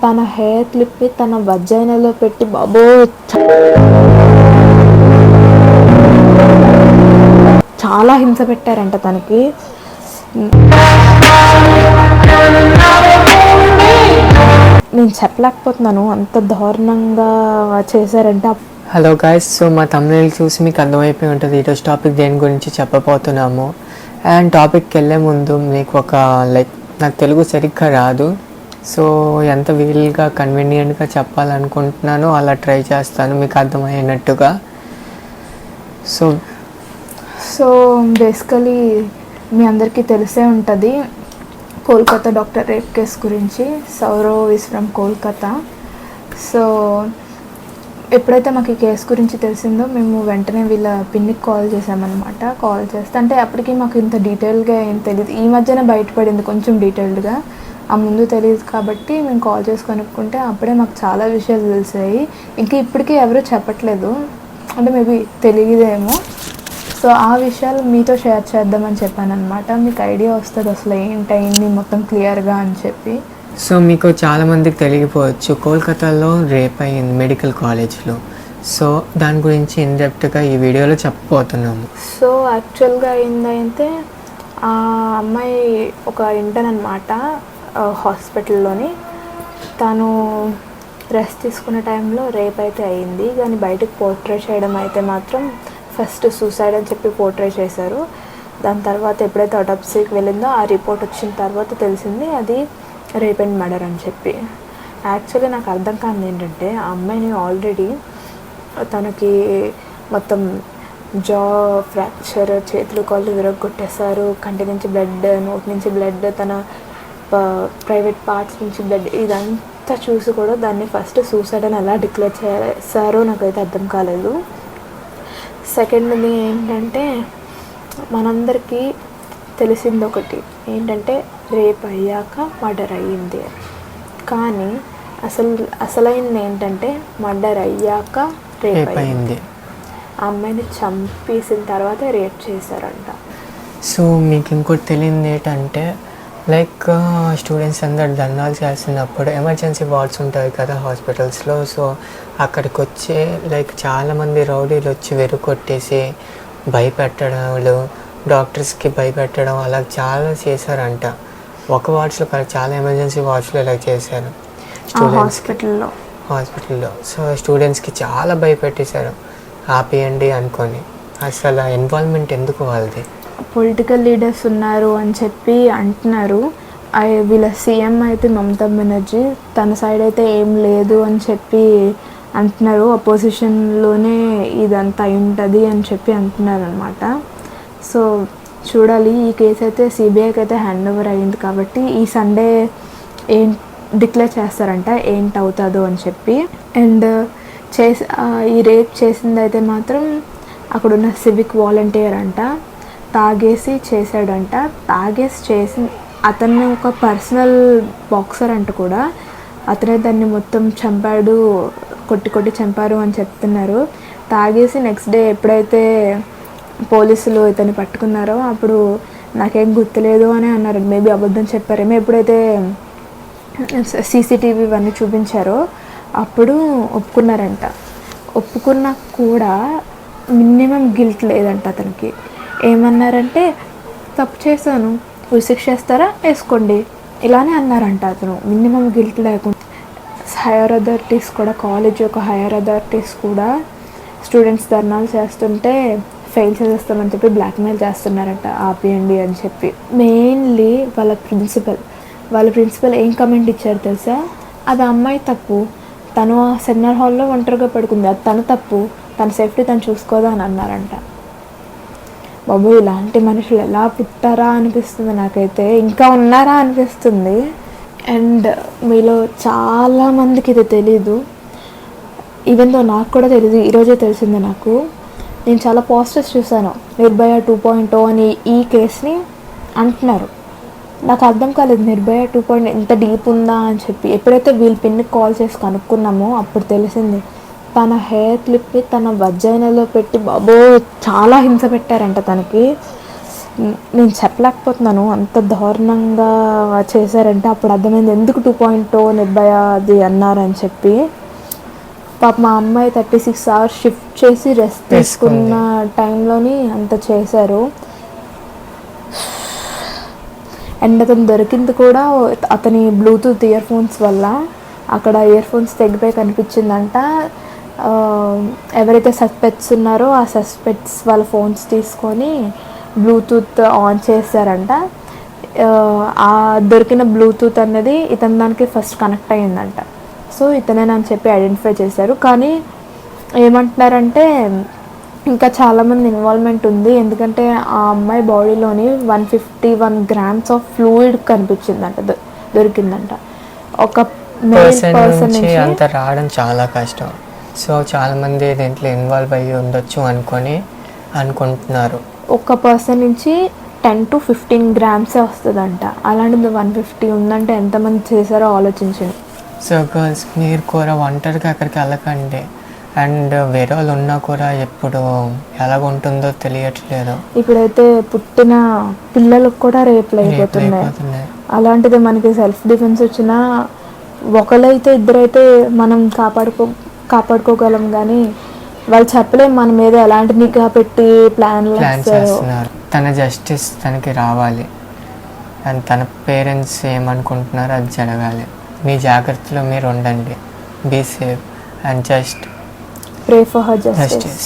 తన hair clip తన వజైనాలో పెట్టి బాబో చాలా హింస పెట్టారంట తనకి. నేను చెప్పలేకపోతున్నాను, అంత దారుణంగా చేశారంటే. హలో గాయ్స్, సో మా తమిళ చూసి మీకు అర్థమైపోయి ఉంటుంది ఈరోజు టాపిక్ దేని గురించి చెప్పబోతున్నాము. అండ్ టాపిక్కి వెళ్ళే ముందు మీకు ఒక నాకు తెలుగు సరిగ్గా రాదు, సో ఎంత వీలుగా కన్వీనియంట్గా చెప్పాలనుకుంటున్నానో అలా ట్రై చేస్తాను మీకు అర్థమయ్యేటట్టుగా. సో బేసికలీ మీ అందరికీ తెలిసే ఉంటుంది కోల్కతా డాక్టర్ రేప్ కేస్ గురించి. Sourav is from Kolkata. So ఎప్పుడైతే మాకు ఈ కేసు గురించి తెలిసిందో మేము వెంటనే వీళ్ళ పిన్నికి కాల్ చేసామన్నమాట. కాల్ చేస్తే అంటే అప్పటికి మాకు ఇంత డీటెయిల్గా ఏం తెలియదు, ఈ మధ్యనే బయటపడింది కొంచెం డీటెయిల్డ్గా, ఆ ముందు తెలియదు కాబట్టి మేము కాల్ చేసి కనుక్కుంటే అప్పుడే మాకు చాలా విషయాలు తెలిసాయి. ఇంకా ఇప్పటికీ ఎవరూ చెప్పట్లేదు, అంటే మేబీ తెలియదేమో. సో ఆ విషయాలు మీతో షేర్ చేద్దామని చెప్పాను అనమాట. మీకు ఐడియా వస్తుంది అసలు ఏంటయింది మొత్తం క్లియర్గా అని చెప్పి. సో మీకు చాలామందికి తెలియకపోవచ్చు, కోల్కతాలో రేప్ అయింది మెడికల్ కాలేజ్లో. సో దాని గురించి ఇన్డెప్త్గా ఈ వీడియోలో చెప్పబోతున్నాము. సో యాక్చువల్గా ఏంటంటే ఆ అమ్మాయి ఒక ఇంటర్న్ అనమాట హాస్పిటల్లోని. తను రెస్ట్ తీసుకునే టైంలో రేప్ అయితే అయింది, కానీ బయటకు పోర్ట్రే చేయడం అయితే మాత్రం ఫస్ట్ సూసైడ్ అని చెప్పి పోర్ట్రే చేశారు. దాని తర్వాత ఎప్పుడైతే ఆటోప్సీకి వెళ్ళిందో ఆ రిపోర్ట్ వచ్చిన తర్వాత తెలిసింది అది రేప్ అండ్ మర్డర్ అని చెప్పి. యాక్చువల్లీ నాకు అర్థం కానిది ఏంటంటే ఆ అమ్మాయిని ఆల్రెడీ తనకి మొత్తం జా ఫ్రాక్చర్, చేతులు కాళ్ళు విరగొట్టేశారు, కంటి నుంచి బ్లడ్, నోటి నుంచి బ్లడ్, తన ప్రైవేట్ పార్ట్స్ నుంచి బ్లడ్, ఇదంతా చూసి కూడా దాన్ని ఫస్ట్ సూసైడ్ అని ఎలా డిక్లేర్ చేశారో నాకైతే అర్థం కాలేదు. సెకండ్ది ఏంటంటే మనందరికీ తెలిసింది ఒకటి ఏంటంటే రేప్ అయ్యాక మర్డర్ అయ్యింది, కానీ అసలైంది ఏంటంటే మర్డర్ అయ్యాక రేప్ అయింది. ఆ అమ్మాయిని చంపేసిన తర్వాత రేప్ చేశారంట. సో మీకు ఇంకోటి తెలియదు ఏంటంటే స్టూడెంట్స్ అందరు ధర్నాలు చేస్తున్నప్పుడు ఎమర్జెన్సీ వార్డ్స్ ఉంటాయి కదా హాస్పిటల్స్లో. సో అక్కడికి వచ్చి చాలామంది రౌడీలు వచ్చి వెరుకొట్టేసి భయపెట్టడాలు, డాక్టర్స్కి భయపెట్టడం అలా చాలా చేశారంట. ఒక వార్డ్స్లో కాదు, చాలా ఎమర్జెన్సీ వార్డ్స్లో ఇలా చేశారు హాస్పిటల్లో. సో స్టూడెంట్స్కి చాలా భయపెట్టేశారు, ఆపేయండి అనుకొని. అసలు ఇన్వాల్వ్మెంట్ ఎందుకు వాళ్ళది? పొలిటికల్ లీడర్స్ ఉన్నారు అని చెప్పి అంటున్నారు. వీళ్ళ సీఎం అయితే మమతా బెనర్జీ, తన సైడ్ అయితే ఏం లేదు అని చెప్పి అంటున్నారు. అపోజిషన్లోనే ఇదంతా ఉంటుంది అని చెప్పి అంటున్నారు అనమాట. సో చూడాలి, ఈ కేసు అయితే సిబిఐకి అయితే హ్యాండ్ ఓవర్ అయ్యింది కాబట్టి ఈ సండే ఏం డిక్లేర్ చేస్తారంట ఏంటవుతుందో అని చెప్పి. అండ్ ఈ రేప్ చేసింది అయితే మాత్రం అక్కడున్న సివిక్ వాలంటీర్ అంట, తాగేసి చేశాడంట. చేసి అతన్ని ఒక పర్సనల్ బాక్సర్ అంట కూడా, అతనే దాన్ని మొత్తం చంపాడు, కొట్టి చంపారు అని చెప్తున్నారు. తాగేసి నెక్స్ట్ డే ఎప్పుడైతే పోలీసులు ఇతన్ని పట్టుకున్నారో అప్పుడు నాకేం గుర్తులేదు అని అన్నారు. మేబీ అబద్ధం చెప్పారేమో. ఎప్పుడైతే సీసీటీవీ ఇవన్నీ చూపించారో అప్పుడు ఒప్పుకున్నారంట. ఒప్పుకున్నా కూడా మినిమం గిల్ట్ లేదంట అతనికి. ఏమన్నారంటే తప్పు చేశాను, ఉరిశిక్ష వేస్తారా వేసుకోండి ఇలానే అన్నారంట. అతను మినిమం గిల్ట్ లేకుండా. హైయర్ అథారిటీస్ కూడా, కాలేజ్ యొక్క హైయర్ అథారిటీస్ కూడా స్టూడెంట్స్ ధర్నాలు చేస్తుంటే ఫెయిల్ చేసేస్తామని చెప్పి బ్లాక్మెయిల్ చేస్తున్నారంట, ఆపేయండి అని చెప్పి. మెయిన్లీ వాళ్ళ ప్రిన్సిపల్ ఏం కమెంట్ ఇచ్చారు తెలుసా? అది అమ్మాయి తప్పు, తను ఆ సెమినార్ హాల్లో ఒంటరిగా పడుకుంది, అది తను తప్పు, తన సేఫ్టీ తను చూసుకోదా అని అన్నారంట. బాబు ఇలాంటి మనుషులు ఎలా పుట్టారా అనిపిస్తుంది నాకైతే, ఇంకా ఉన్నారా అనిపిస్తుంది. అండ్ మీలో చాలామందికి ఇది తెలీదు, ఈవెన్ దో నాకు కూడా తెలీదు, ఈరోజే తెలిసింది నాకు. నేను చాలా పోస్టర్స్ చూశాను, నిర్భయ 2.0 అని ఈ కేసుని అంటున్నారు. నాకు అర్థం కాలేదు నిర్భయ 2.0 ఎంత డీప్ ఉందా అని చెప్పి. ఎప్పుడైతే వీళ్ళ పిన్నికి కాల్ చేసి కనుక్కున్నామో అప్పుడు తెలిసింది తన హెయిర్ క్లిప్ తన వజైనాలో పెట్టి బాబో చాలా హింస పెట్టారంట తనకి. నేను చెప్పలేకపోతున్నాను, అంత దారుణంగా చేశారంటే అప్పుడు అర్థమైంది ఎందుకు 2.0 నిర్భయ అది అన్నారని చెప్పి. పాప మా అమ్మాయి 36 hours షిఫ్ట్ చేసి రెస్ట్ తీసుకున్న టైంలోని అంత చేశారు. అండ్ అతను దొరికింది కూడా అతని బ్లూటూత్ ఇయర్ ఫోన్స్ వల్ల. అక్కడ ఇయర్ ఫోన్స్ తెగిపోయి కనిపించిందంట. ఎవరైతే సస్పెక్ట్స్ ఉన్నారో ఆ సస్పెక్ట్స్ వాళ్ళ ఫోన్స్ తీసుకొని బ్లూటూత్ ఆన్ చేశారంట. ఆ దొరికిన బ్లూటూత్ అనేది ఇతని దానికి ఫస్ట్ కనెక్ట్ అయ్యిందంట. సో ఇతనేనని చెప్పి ఐడెంటిఫై చేశారు. కానీ ఏమంటున్నారంటే ఇంకా చాలామంది ఇన్వాల్వ్మెంట్ ఉంది, ఎందుకంటే ఆ అమ్మాయి బాడీలోని 151 grams ఆఫ్ ఫ్లూయిడ్ కనిపించిందంట, దొరికిందంట. ఒక పర్సన్ నుంచి అంత రావడం చాలా కష్టం. సో చాలామంది దీంట్లో ఇన్వాల్వ్ అయ్యి ఉండొచ్చు అనుకుంటున్నారు. ఒక పర్సన్ నుంచి 10 to 15 grams వస్తుందంట. అలాంటిది 150 ఉందంటే ఎంతమంది చేశారో ఆలోచించండి. సో గర్ల్స్, మీరు కూడా ఒంటరిగా అక్కడికి వెళ్ళకండి. అండ్ వేరే వాళ్ళు ఉన్నా కూడా ఎప్పుడు ఎలాగుంటుందో తెలియట్లేదు. ఇప్పుడైతే పుట్టిన పిల్లలకు కూడా రేపులు అయిపోతున్నాయి. అలాంటిది మనకి సెల్ఫ్ డిఫెన్స్ వచ్చినా ఒకరైతే ఇద్దరైతే మనం కాపాడుకోగలం, కానీ వాళ్ళు చెప్పలేం మన మీద ఎలాంటి నిఘా పెట్టి ప్లాన్ చేస్తున్నారు. తన జస్టిస్ తనకి రావాలి అండ్ తన పేరెంట్స్ ఏమనుకుంటున్నారో అది జరగాలి. మీ జాగ్రత్తలో మీరు ఉండండి. Be safe and just pray for her justice.